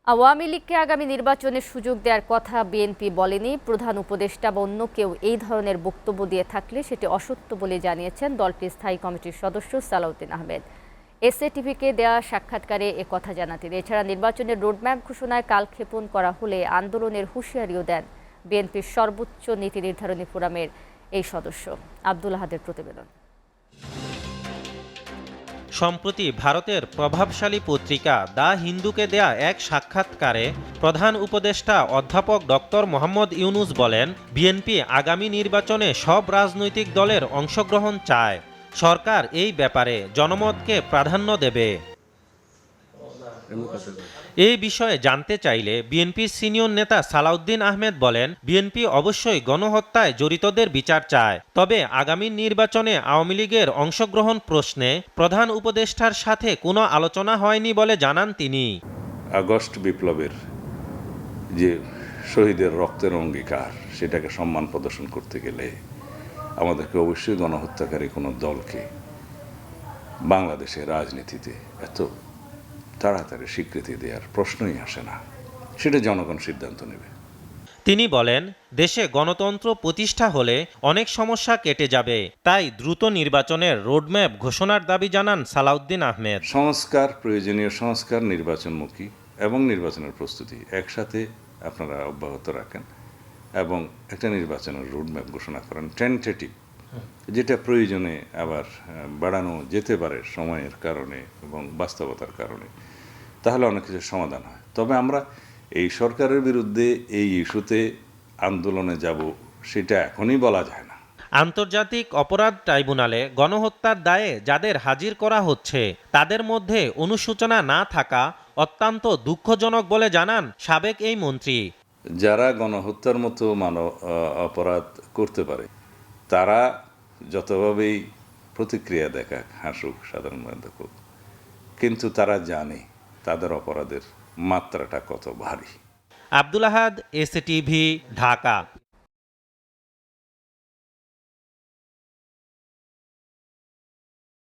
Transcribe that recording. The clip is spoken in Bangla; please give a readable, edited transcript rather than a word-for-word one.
আওয়ামী লীগকে আগামী নির্বাচনে সুযোগ দেওয়ার কথা বিএনপি বলেনি। প্রধান উপদেষ্টা বা অন্য কেউ এই ধরনের বক্তব্য দিয়ে থাকলে সেটি অসত্য বলে জানিয়েছেন দলটির স্থায়ী কমিটির সদস্য সালাউদ্দিন আহমেদ। এসএটিভিকে দেওয়া সাক্ষাৎকারে কথা জানান তিনি। এছাড়া নির্বাচনের রোডম্যাপ ঘোষণায় কালক্ষেপণ করা হলে আন্দোলনের হুঁশিয়ারিও দেন বিএনপির সর্বোচ্চ নীতি নির্ধারণী ফোরামের এই সদস্য। আব্দুল আহাদের প্রতিবেদন। সম্প্রতি ভারতের প্রভাবশালী পত্রিকা দ্য হিন্দুকে দেয়া এক সাক্ষাৎকারে প্রধান উপদেষ্টা অধ্যাপক ডক্টর মোহাম্মদ ইউনুস বলেন, বিএনপি আগামী নির্বাচনে সব রাজনৈতিক দলের অংশগ্রহণ চায়। সরকার এই ব্যাপারে জনমতকে প্রাধান্য দেবে। এই বিষয়ে জানতে চাইলে বিএনপির সিনিয়র নেতা সালাউদ্দিন আহমেদ বলেন, বিএনপি অবশ্যই গণহত্যায় জড়িতদের বিচার চায়, তবে আগামী নির্বাচনে আওয়ামী লীগের অংশগ্রহণ প্রশ্নে প্রধান উপদেষ্টার সাথে কোনো আলোচনা হয়নি বলে জানান তিনি। আগস্ট বিপ্লবের যে শহীদের রক্তের অঙ্গীকার, সেটাকে সম্মান প্রদর্শন করতে গেলে আমাদেরকে অবশ্যই গণহত্যাকারী কোনো দলকে বাংলাদেশের রাজনীতিতে এত তাড়াতাড়ি স্বীকৃতি দেওয়ার প্রশ্নই আসে না। সেটা জনগণ সিদ্ধান্ত নেবে। তিনি বলেন, দেশে গণতন্ত্র প্রতিষ্ঠা হলে অনেক সমস্যা কেটে যাবে, তাই দ্রুত নির্বাচনের রোডম্যাপ ঘোষণার দাবি জানান সালাউদ্দিন আহমেদ। সংস্কার, প্রয়োজনীয় সংস্কার, নির্বাচনমুখী এবং নির্বাচনের প্রস্তুতি একসাথে আপনারা অব্যাহত রাখেন এবং একটা নির্বাচনের রোডম্যাপ ঘোষণা করেন, টেন্টেটিভ, যেটা প্রয়োজনে আবার বাড়ানো যেতে পারে সময়ের কারণে এবং বাস্তবতার কারণে, তাহলে অনেক কিছু সমাধান হয়। তবে আমরা এই সরকারের বিরুদ্ধে এই ইস্যুতে আন্দোলনে যাব, সেটা এখনই বলা যায় না। আন্তর্জাতিক অপরাধ ট্রাইব্যুনালে গণহত্যার দায়ে যাদের হাজির করা হচ্ছে, তাদের মধ্যে অনুশোচনা না থাকা অত্যন্ত দুঃখজনক বলে জানান সাবেক এই মন্ত্রী। যারা গণহত্যার মতো অপরাধ করতে পারে, তারা যতভাবেই প্রতিক্রিয়া দেখাক, হাসুক, সাধারণভাবে দেখুক, কিন্তু তারা জানে তাদের অপরাধের মাত্রাটা কত ভারী। আব্দুল আহাদ, এসএটিভি, ঢাকা।